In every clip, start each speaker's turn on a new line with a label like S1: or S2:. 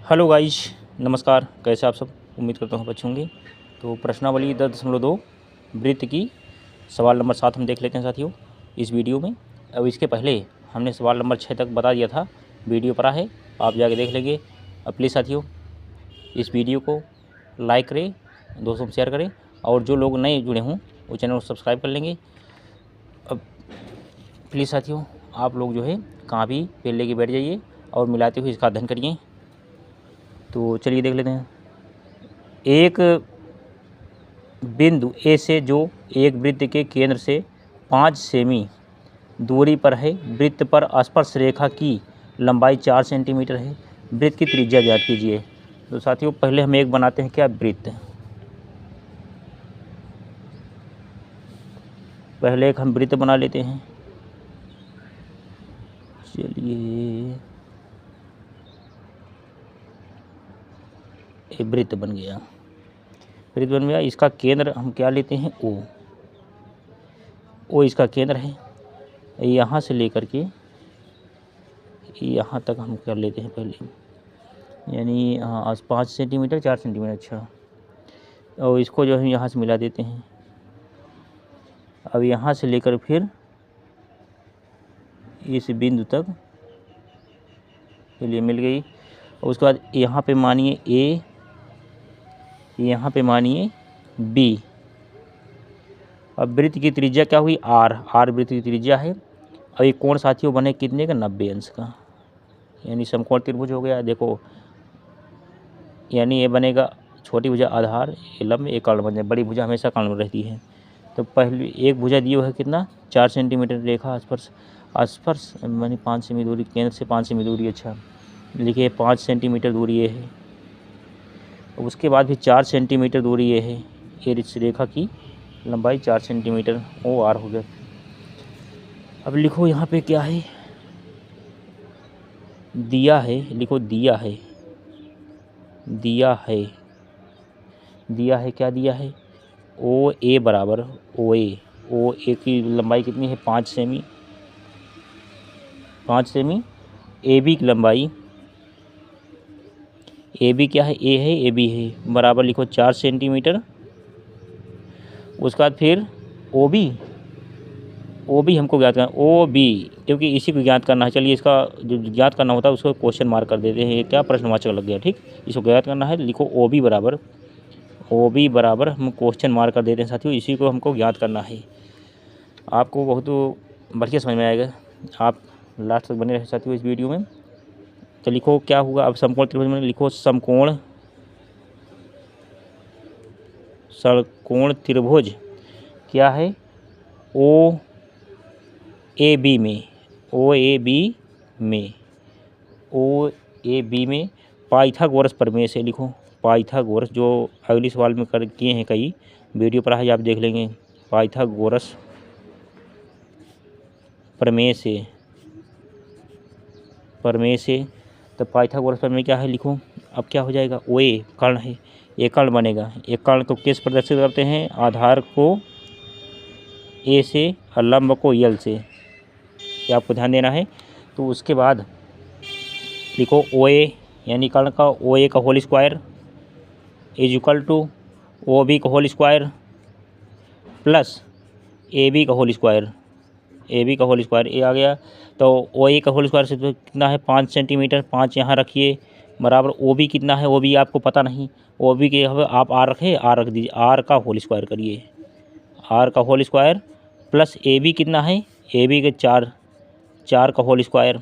S1: Hello guys, नमस्कार। कैसे आप सब? उम्मीद करता हूँ अच्छे होंगे। तो प्रश्नावली 10.2 वृत्त की सवाल नंबर 7 हम देख लेते हैं साथियों इस वीडियो में। अब इसके पहले हमने सवाल नंबर 6 तक बता दिया था, वीडियो पर है, आप जाके देख लेंगे। अब प्लीज़ साथियों इस वीडियो को लाइक करें, दोस्तों को शेयर करें, और जो लोग नए जुड़े हों वो चैनल को सब्सक्राइब कर लेंगे। अब प्लीज़ साथियों आप लोग जो है कहाँ भी पेन लेके बैठ जाइए और मिलाते हुए इसका अध्ययन करिए। तो चलिए देख लेते हैं। एक बिंदु ए से जो एक वृत्त के केंद्र से 5 सेमी दूरी पर है, वृत्त पर स्पर्श रेखा की लंबाई 4 सेंटीमीटर है, वृत्त की त्रिज्या ज्ञात कीजिए। तो साथियों पहले हम एक बनाते हैं क्या, वृत्त। पहले एक हम वृत्त बना लेते हैं। चलिए एक वृत्त बन गया, वृत्त बन गया। इसका केंद्र हम क्या लेते हैं, ओ इसका केंद्र है। यहाँ से लेकर के यहाँ तक हम कर लेते हैं पहले, यानी 5 सेंटीमीटर 4 सेंटीमीटर, अच्छा। और इसको जो है यहाँ से मिला देते हैं। अब यहाँ से लेकर फिर इस बिंदु तक चलिए मिल गई। और उसके बाद यहाँ पे मानिए ए, यहाँ पे मानिए बी। अब वृत्त की त्रिज्या क्या हुई, आर वृत्त की त्रिज्या है। अब ये कोण साथियों बने कितने का, 90 अंश का, यानी समकोण त्रिभुज हो गया। देखो यानी ये बनेगा छोटी भुजा आधार, ये लंब, एक कर्ण बन जाए। बड़ी भुजा हमेशा कर्ण रहती है। तो पहले एक भुजा दी है कितना, 4 सेंटीमीटर रेखा स्पर्श मानी 5 सेमी दूरी, केंद्र से 5 सेमी दूरी, अच्छा लिखिए 5 सेंटीमीटर दूरी ये है। उसके बाद भी 4 सेंटीमीटर दूरी ये है, ये इस रेखा की लंबाई 4 सेंटीमीटर, ओ आर हो गया। अब लिखो यहाँ पे क्या है, दिया है, लिखो दिया है, दिया है, दिया है, क्या दिया है, ओ ए बराबर ओ ए की लंबाई कितनी है, 5 सेमी, 5 सेमी। ए बी की लंबाई, ए बी क्या है, ए है, ए बी है, बराबर लिखो 4 सेंटीमीटर। उसके बाद फिर ओ बी हमको ज्ञात करना, ओ बी, क्योंकि इसी को ज्ञात करना है। चलिए इसका जो ज्ञात करना होता है उसको क्वेश्चन मार्क कर देते हैं, ये क्या प्रश्नवाचक लग गया, ठीक। इसको ज्ञात करना है, लिखो ओ बी बराबर हम क्वेश्चन मार्क कर देते हैं साथियों, इसी को हमको ज्ञात करना है। आपको बहुत बढ़िया समझ में आएगा, आप लास्ट तक बने रहे साथियों इस वीडियो में। तो लिखो क्या हुआ, अब समकोण त्रिभुज में लिखो समकोण त्रिभुज क्या है, ओ ए बी में पाइथागोरस प्रमेय से, लिखो पाइथागोरस, जो अगली सवाल में कर किए हैं कई, वीडियो पर है आप देख लेंगे। पाइथागोरस प्रमेय से तो पाइथागोरस प्रमेय क्या है, लिखो। अब क्या हो जाएगा, ओ ए कर्ण है, एक कर्ण बनेगा। एक कर्ण को किस प्रदर्शित करते हैं, आधार को ए से और लंब को यल से, ये आपको ध्यान देना है। तो उसके बाद लिखो ओ ए, यानी कर्ण का ओ ए का whole square is equal to O B का whole square plus A B का होल स्क्वायर, ये आ गया। तो ओ ए का होल स्क्वायर से तो कितना है, 5 सेंटीमीटर, 5 यहाँ रखिए, बराबर ओ बी कितना है, ओ बी आपको पता नहीं, ओ बी के आप आर रखे, आर रख दीजिए, आर का होल स्क्वायर करिए, आर का whole square plus A B कितना है, ए बी के 4 का होल स्क्वायर।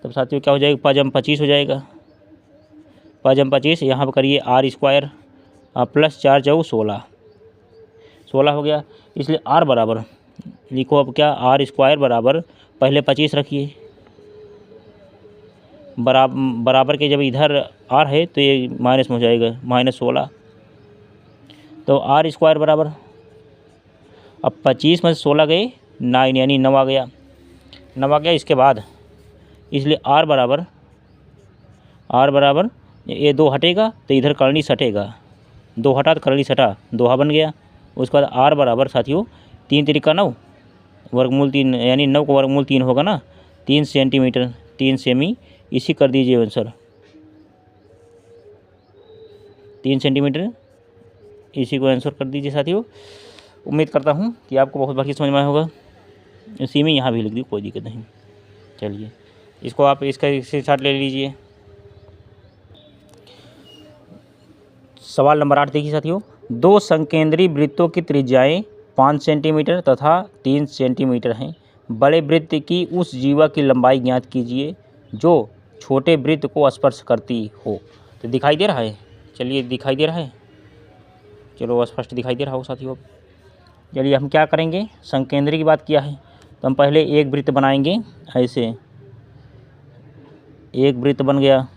S1: तब साथियों क्या हो जाएगा, 5 25 हो जाएगा, 5 25, यहाँ पर करिए आर स्क्वायर प्लस 4 4 16 हो गया। इसलिए आर बराबर लिखो, अब क्या, आर स्क्वायर बराबर पहले 25 रखिए, बराबर के जब इधर आर है तो ये माइनस में हो जाएगा, -16। तो आर स्क्वायर बराबर, अब 25 में से 16 गए 9, यानी 9 आ गया, 9 आ गया। इसके बाद इसलिए आर बराबर ये 2 हटेगा तो इधर करनी सटेगा, 2 हटा तो करनी सटा, 2 बन गया। उसके बाद आर बराबर साथियों 3 तिरिका 9, वर्गमूल 3, यानी 9 का वर्गमूल 3 होगा ना, 3 सेंटीमीटर, 3 सेमी, इसी कर दीजिए आंसर। 3 सेंटीमीटर। इसी को आंसर कर दीजिए साथियों। उम्मीद करता हूँ कि आपको बहुत बाकी समझ में आया होगा। इसी में यहाँ भी लिख दी, कोई दिक्कत नहीं। चलिए इसको आप इसका स्क्रीनशॉट ले लीजिए। सवाल नंबर 8 देखिए साथियों। 2 संकेंद्री वृत्तों की त्रिज्याएं 5 सेंटीमीटर तथा 3 सेंटीमीटर हैं। बड़े वृत्त की उस जीवा की लंबाई ज्ञात कीजिए जो छोटे वृत्त को स्पर्श करती हो। तो दिखाई दे रहा है, चलिए दिखाई दे रहा है, चलो स्पष्ट दिखाई दे रहा हो साथियों। चलिए हम क्या करेंगे, संकेंद्री की बात किया है तो हम पहले एक वृत्त बनाएंगे। ऐसे एक वृत्त बन गया,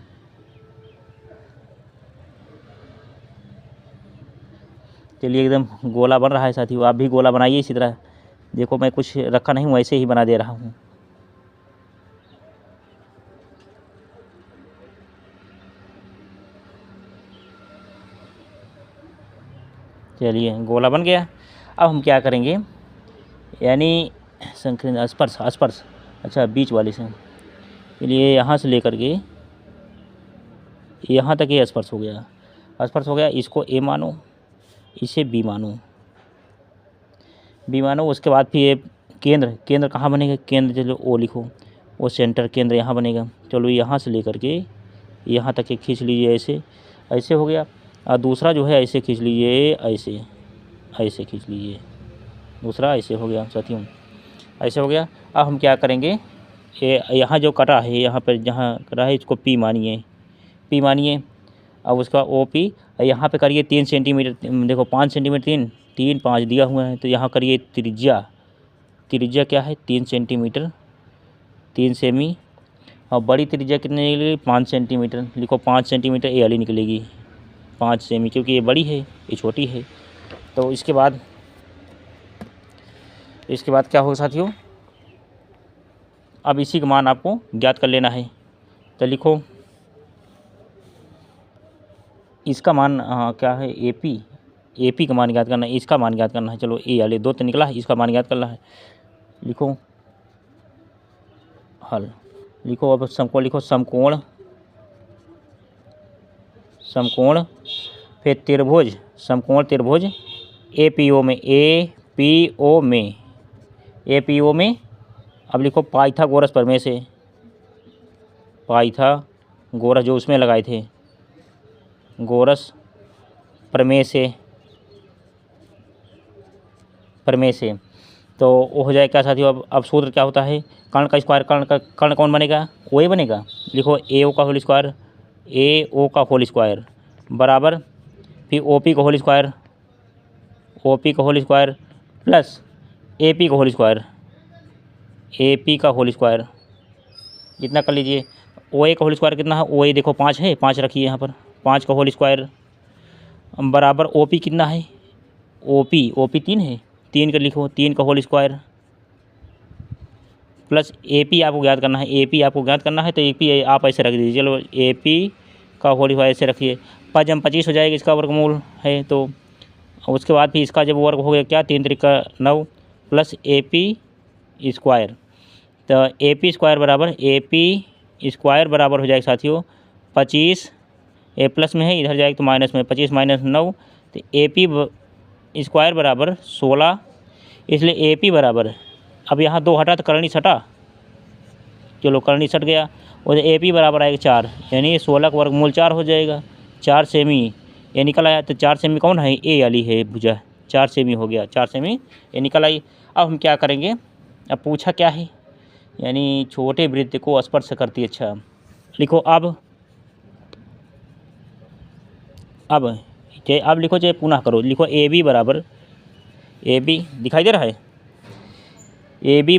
S1: चलिए एकदम गोला बन रहा है साथियों। आप भी गोला बनाइए इसी तरह। देखो मैं कुछ रखा नहीं हूँ, ऐसे ही बना दे रहा हूँ। चलिए गोला बन गया। अब हम क्या करेंगे, यानी संकेंद्र स्पर्श स्पर्श, अच्छा बीच वाले से, चलिए यहाँ से लेकर के यहाँ तक ये स्पर्श हो गया। स्पर्श हो गया, इसको ए मानो, इसे बी मानो, बी मानो। उसके बाद फिर ये केंद्र, केंद्र कहाँ बनेगा, केंद्र चलो ओ लिखो, वो सेंटर केंद्र यहाँ बनेगा। चलो यहाँ से लेकर के यहाँ तक एक खींच लीजिए, ऐसे ऐसे हो गया। और दूसरा जो है ऐसे खींच लीजिए, ऐसे ऐसे खींच लीजिए, दूसरा ऐसे हो गया साथियों, ऐसे हो गया। अब हम क्या करेंगे, ये यहाँ जो कटा है, यहाँ पर जहाँ कटा है इसको पी मानिए, पी मानिए। अब उसका ओ पी यहाँ पे करिए 3 सेंटीमीटर, देखो 5 सेंटीमीटर, 3 5 दिया हुआ है, तो यहाँ करिए त्रिज्या, त्रिज्या क्या है 3 सेंटीमीटर, 3 सेमी। और बड़ी त्रिज्या कितनी निकलेगी 5 सेंटीमीटर, लिखो 5 सेंटीमीटर ए वाली निकलेगी 5 सेमी, क्योंकि ये बड़ी है ये छोटी है। तो इसके बाद क्या होगा साथियों, अब इसी का मान आपको ज्ञात कर लेना है। तो लिखो इसका मान क्या है, ए पी का मान ज्ञात करना है, इसका मान ज्ञात करना है। चलो ए वाले 2 तो निकला है, इसका मान ज्ञात करना है। लिखो हल, लिखो अब समकोण, लिखो समकोण, समकोण, फिर त्रिभुज, समकोण त्रिभुज ए पी ओ में, ए पी ओ में, ए पी ओ में। अब लिखो पाइथागोरस प्रमेय से, पाइथागोरस जो उसमें लगाए थे, गोरस प्रमेय से, प्रमेय से। तो वो हो जाए क्या साथियों, अब सूत्र क्या होता है, कर्ण का स्क्वायर, कर्ण कौन बनेगा, ओ ए बनेगा। लिखो ए ओ का होल स्क्वायर, ए ओ का होल स्क्वायर बराबर फिर ओ पी का होल स्क्वायर, ओ पी का whole square plus A P का होल स्क्वायर, ए पी का होल स्क्वायर। इतना कर लीजिए। ओ ए का होल स्क्वायर कितना है, ओ ए देखो 5 है, 5 रखिए यहाँ पर, 5 का होल स्क्वायर बराबर ओ पी कितना है, ओ पी 3 है, 3 का लिखो, 3 का whole square plus A P आपको ज्ञात करना है, ए पी आपको ज्ञात करना है। तो ए पी आप ऐसे रख दीजिए, चलो ए पी का होल स्क्वायर ऐसे रखिए, 5 25 हो जाएगा, इसका वर्गमूल है। तो उसके बाद फिर इसका जब वर्ग हो गया क्या, 3 3 9 प्लस ए पी स्क्वायर। तो ए पी स्क्वायर बराबर, ए पी स्क्वायर बराबर हो जाएगा साथियों 25, ए प्लस में है इधर जाएगा तो माइनस में, 25 माइनस 9, तो ए पी स्क्वायर बराबर 16। इसलिए ए पी बराबर, अब यहाँ 2 हटा तो करनी सटा, चलो करनी सट गया, और ए पी बराबर आएगा 4, यानी 16 का वर्गमूल 4 हो जाएगा। 4 सेमी ये निकल आया, तो 4 सेमी कौन है, ए वाली है भुजा, 4 सेमी हो गया, 4 सेमी ये निकल आई। अब हम क्या करेंगे, अब पूछा क्या है, यानी छोटे वृत्त को स्पर्श करती है। अच्छा लिखो अब लिखो, चाहे पुनः करो, लिखो ए बी बराबर, ए बी दिखाई दे रहा है, ए बी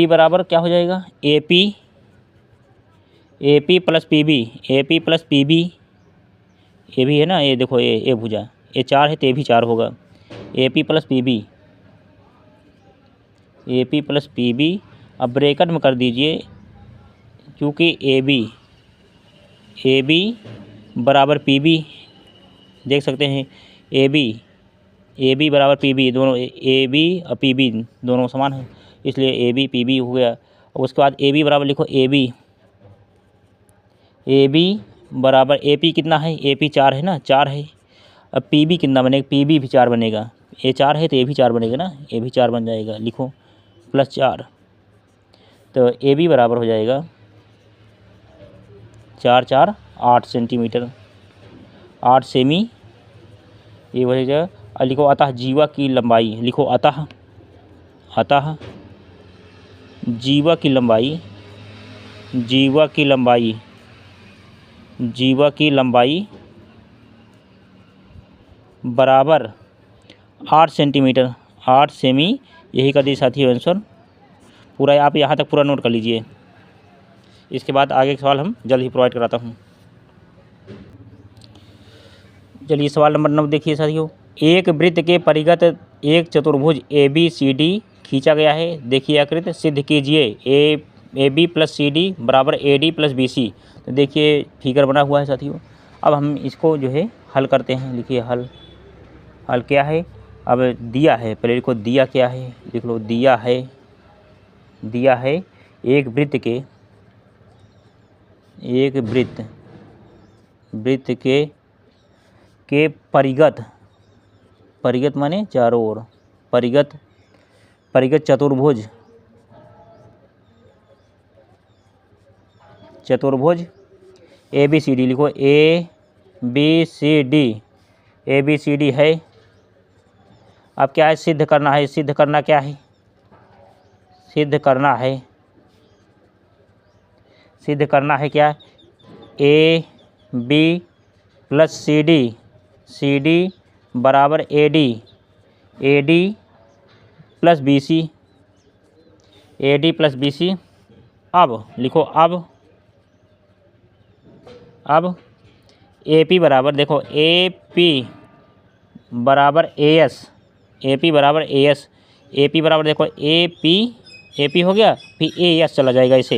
S1: बराबर क्या हो जाएगा, A P plus P B, A P plus P B, A भी है ना, ये देखो ए भुजा, ये 4 है तो ए भी 4 होगा, A P plus P B, A P plus P B. अब ब्रैकेट में कर दीजिए, क्योंकि ए बी बराबर पी बी, देख सकते हैं ए बी बराबर पी बी, दोनों ए बी और पी बी दोनों समान हैं, इसलिए ए बी पी बी हो गया। और उसके बाद ए बी बराबर लिखो, ए बी बराबर ए पी कितना है, ए पी 4 है ना, 4 है। अब पी बी कितना बनेगा, पी बी भी 4 बनेगा, ए 4 है तो ए भी 4 बनेगा ना, ए भी 4 बन जाएगा, लिखो प्लस 4। तो ए बी बराबर हो जाएगा 4 4 8 सेंटीमीटर, 8 सेमी, ये हो जाएगा। और लिखो अतः जीवा की लंबाई, लिखो अतः, अतः जीवा की लंबाई, जीवा की लंबाई, जीवा की लंबाई बराबर 8 सेंटीमीटर, 8 सेमी, यही कर दीजिए साथियों आंसर। पूरा आप यहाँ तक पूरा नोट कर लीजिए, इसके बाद आगे के सवाल हम जल्द ही प्रोवाइड कराता हूँ। चलिए सवाल नंबर 9 देखिए साथियों। एक वृत्त के परिगत एक चतुर्भुज ए बी सी डी खींचा गया है, देखिए आकृति सिद्ध कीजिए A B plus C D बराबर A D plus B C. तो देखिए फिगर बना हुआ है साथियों। अब हम इसको जो है हल करते हैं, लिखिए हल, हल क्या है। अब दिया है, पहले लिखो दिया क्या है, लिख लो दिया है, दिया है एक वृत्त के, एक वृत्त, वृत्त के परिगत, परिगत माने चारों ओर, परिगत, परिगत चतुर्भुज, चतुर्भुज ए बी सी डी, लिखो A B C D, A B C D है। अब क्या है, सिद्ध करना है, सिद्ध करना क्या है, सिद्ध करना है, सिद्ध करना है क्या, A B plus C D, C D बराबर A D, A D plus B C, A D plus B C. अब लिखो अब ए पी बराबर, देखो ए पी बराबर ए एस, ए पी बराबर ए एस, ए पी बराबर देखो ए पी हो गया, फिर ए एस चला जाएगा इसे,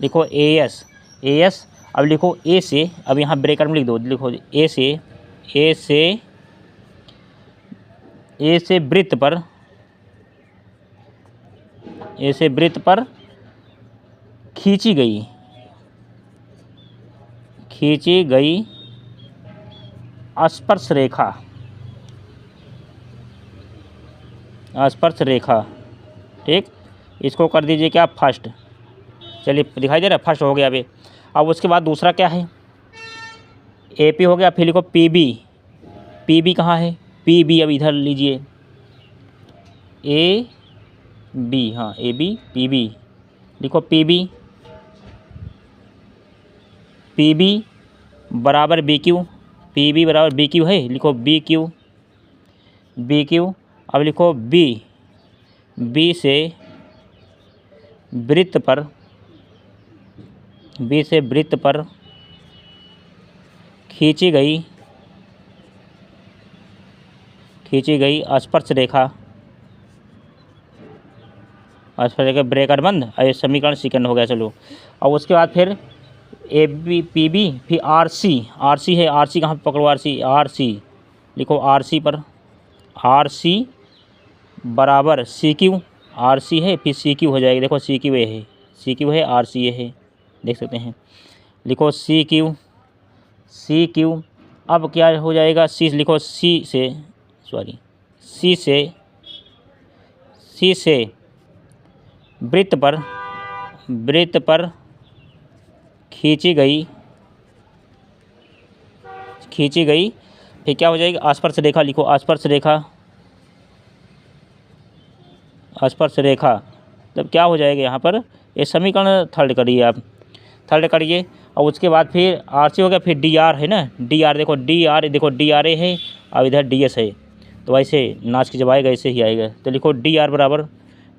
S1: लिखो ए एस, ए एस। अब लिखो ए से, अब यहाँ ब्रैकेट में लिख दो, लिखो ए से, ए से, ए से वृत्त पर, ए से वृत्त पर खींची गई, खींची गई स्पर्श रेखा, स्पर्श रेखा, ठीक, इसको कर दीजिए क्या फर्स्ट। चलिए दिखाई दे रहा है, फर्स्ट हो गया अभी। अब उसके बाद दूसरा क्या है, ए पी हो गया, फिर लिखो पी बी, पी बी कहाँ है, पी बी अब इधर लीजिए, ए बी, हाँ ए बी, पी बी, लिखो पी बी, पी बी बराबर बी क्यू, पी बी बराबर बी क्यू है, लिखो बी क्यू, बी क्यू। अब लिखो बी, बी से वृत्त पर, बी से वृत्त पर खींची गई, खींची गई स्पर्श रेखा, स्पर्श रेखा ब्रैकेट बंद, ये समीकरण सेकंड हो गया। चलो और उसके बाद फिर ए बी पी बी, फिर आर सी, आर सी है, आर सी कहाँ पर पकड़ो, आर सी, आर सी लिखो आर सी पर, आर सी बराबर सी क्यू, आर सी है फिर सी क्यू हो जाएगी, देखो सी क्यू ए है, सी क्यू है, आर सी ए है, देख सकते हैं, लिखो सी क्यू, सी क्यू। अब क्या हो जाएगा, सी लिखो, सी से, सॉरी सी से, सी से वृत्त पर, वृत्त पर खींची गई, खींची गई, फिर क्या हो जाएगी, स्पर्श रेखा, लिखो स्पर्श रेखा, स्पर्श रेखा। तब क्या हो जाएगा यहाँ पर, ये समीकरण थर्ड करिए आप, थर्ड करिए। और उसके बाद फिर आर सी हो गया, फिर डी आर है ना, डी आर देखो, डी आर देखो, डी आर ए है और इधर डी एस है, तो ऐसे नाच के जब आएगा ऐसे ही आएगा। तो लिखो डी आर बराबर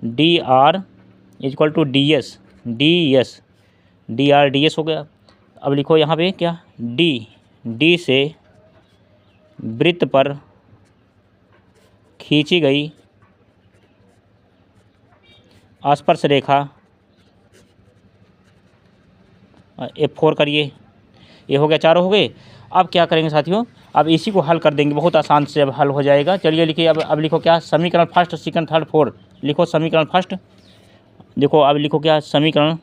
S1: d r equal to d s, d s, d r d s हो गया। अब लिखो यहाँ पे क्या, डी, डी से वृत्त पर खींची गई स्पर्श रेखा, F4 करिए, ये हो गया, चारों हो गए। अब क्या करेंगे साथियों, अब इसी को हल कर देंगे, बहुत आसान से अब हल हो जाएगा। चलिए लिखिए, अब लिखो क्या, समीकरण फर्स्ट, सेकंड, थर्ड, फोर्थ, लिखो समीकरण फर्स्ट, देखो अब लिखो क्या, समीकरण,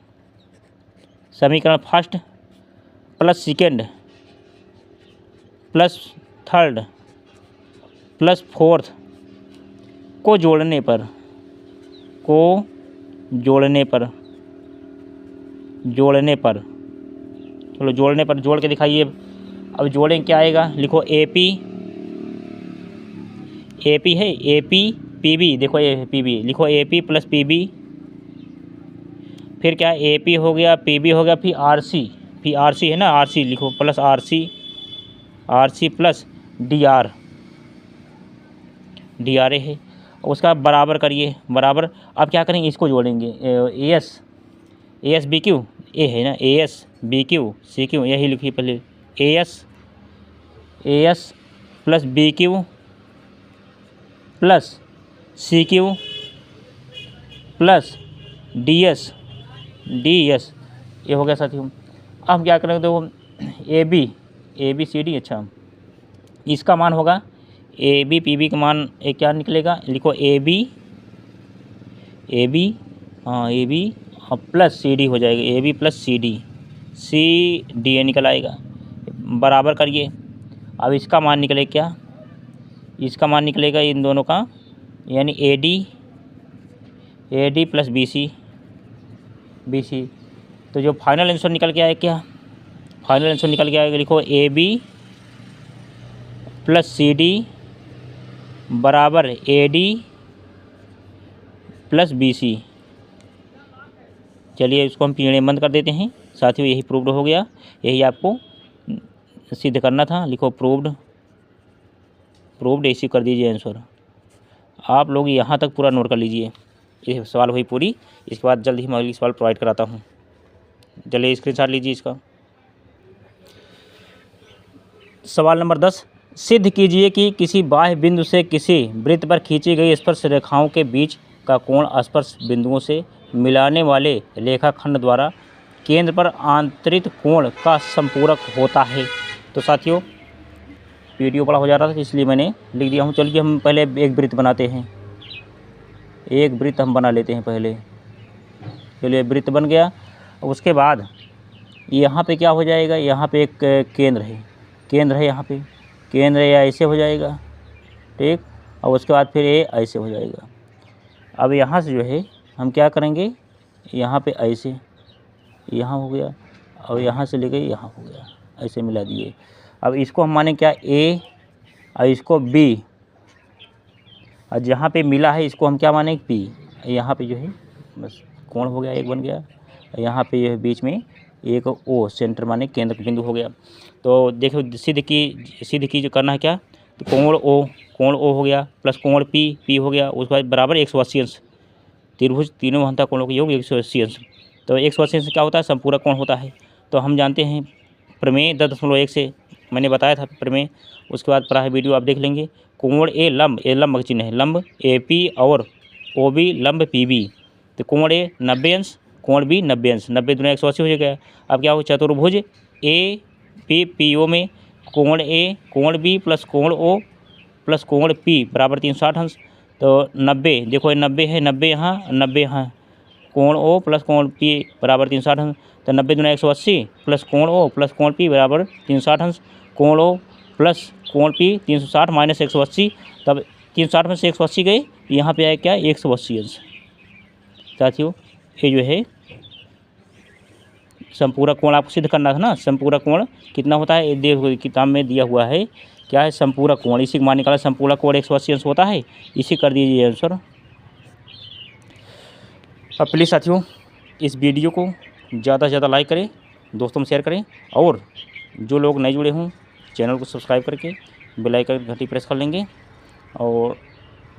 S1: समीकरण first plus second plus third plus fourth को जोड़ने पर चलो जोड़ने पर जोड़ के दिखाइए। अब जोड़ें क्या आएगा, लिखो AP है, AP PB, देखो ये PB, लिखो AP प्लस PB, फिर क्या AP हो गया, PB हो गया, फिर RC है ना, RC लिखो प्लस RC प्लस DRA है। उसका बराबर करिए, बराबर। अब क्या करेंगे, इसको जोड़ेंगे, AS BQ, ए है ना, AS BQ CQ, यही लिखिए पहले, AS plus BQ plus CQ plus DS, ये हो गया साथियों। अब हम क्या करेंगे, देखो ABCD, अच्छा इसका मान होगा AB PB का मान क्या निकलेगा, लिखो AB प्लस CD हो जाएगा, AB प्लस CDA निकल आएगा, बराबर करिए। अब इसका मान निकले क्या, इसका मान निकलेगा इन दोनों का, यानी AD प्लस BC। तो जो फाइनल आंसर निकल के आएगा, क्या फाइनल आंसर निकल के आएगा, लिखो AB प्लस CD बराबर AD प्लस BC। चलिए इसको हम पीढ़ी बंद कर देते हैं साथियों, यही प्रूव्ड हो गया, यही आपको सिद्ध करना था। लिखो प्रूव्ड ऐसी कर दीजिए आंसर। आप लोग यहाँ तक पूरा नोट कर लीजिए, ये सवाल हुई पूरी। इसके बाद जल्द ही मैं अगली सवाल प्रोवाइड कराता हूँ, चलिए स्क्रीनशॉट लीजिए इसका। सवाल नंबर 10, सिद्ध कीजिए कि किसी बाह्य बिंदु से किसी वृत्त पर खींची गई स्पर्श रेखाओं के बीच का कोण स्पर्श बिंदुओं से मिलाने वाले रेखाखंड द्वारा केंद्र पर आंतरिक कोण का संपूरक होता है। तो साथियों वीडियो बड़ा हो जा रहा था इसलिए मैंने लिख दिया हूँ। चलिए हम पहले एक वृत्त बनाते हैं, एक वृत्त हम बना लेते हैं पहले। चलिए वृत्त बन गया। उसके बाद यहाँ पे क्या हो जाएगा, यहाँ पे एक केंद्र है, यहाँ पे केंद्र या ऐसे हो जाएगा, ठीक। और उसके बाद फिर ये ऐसे हो जाएगा। अब यहाँ से जो है हम क्या करेंगे, यहाँ पे ऐसे, यहाँ हो गया, और यहाँ से लेके यहाँ हो गया, ऐसे मिला दिए। अब इसको हम माने क्या, A, और इसको B, और जहाँ पे मिला है इसको हम क्या माने, P। यहाँ पे जो है बस कोण हो गया, एक बन गया। यहाँ पे ये बीच में एक O सेंटर माने केंद्र बिंदु हो गया। तो देखो सिद्ध की जो करना है क्या, तो कोण O हो गया प्लस कोण P हो गया, उसके बाद बराबर 180 अंश। त्रिभुज तीनों हंता कोणों का योग 180 अंश। तो 180 अंश क्या होता है, संपूरक कोण होता है। तो हम जानते हैं प्रमेय 10.1 से मैंने बताया था प्रमेय। उसके बाद पढ़ा है वीडियो, आप देख लेंगे। कोण ए लंब का चिन्ह है, लंब AP और OB लंब PB। तो कोण A 90 अंश, कोण B 90 अंश, 90 दूना 180 हो जाएगा। अब क्या हो, चतुर्भुज APPO में कोण A कोण B प्लस कोण O प्लस कोण P बराबर 360 अंश। तो 90, देखो ये 90 है, 90 यहाँ, 90 यहाँ, कोण O प्लस कोण P बराबर 360 अंश। तो 90 दूना 180 प्लस कोण O प्लस कोण P बराबर 360 अंश। कोण O प्लस कोण P 360 माइनस 180, तब 360 में से 180 गए, यहाँ पे आया क्या, 180 अंश। साथियों ये जो है संपूरक कोण आपको सिद्ध करना था ना। संपूरक कोण कितना होता है, देखो किताब में दिया हुआ है, क्या है, संपूरक कोण, इसी को मान निकाला, संपूरक कोण 180 अंश होता है, इसी कर दीजिए आंसर। अब प्लीज़ साथियों इस वीडियो को ज़्यादा से ज़्यादा लाइक करें, दोस्तों में शेयर करें, और जो लोग नए जुड़े हों चैनल को सब्सक्राइब करके बेल आइकन घंटी प्रेस कर लेंगे। और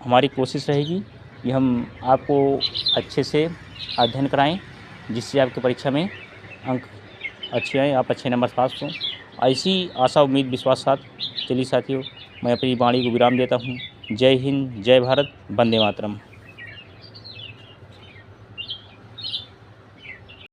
S1: हमारी कोशिश रहेगी कि हम आपको अच्छे से अध्ययन कराएं, जिससे आपकी परीक्षा में अंक अच्छे आएँ, आप अच्छे नंबर पास हों। ऐसी आशा उम्मीद विश्वास साथ चलिए साथियों मैं अपनी वाणी को विराम देता हूँ। जय हिंद, जय भारत, वंदे मातरम।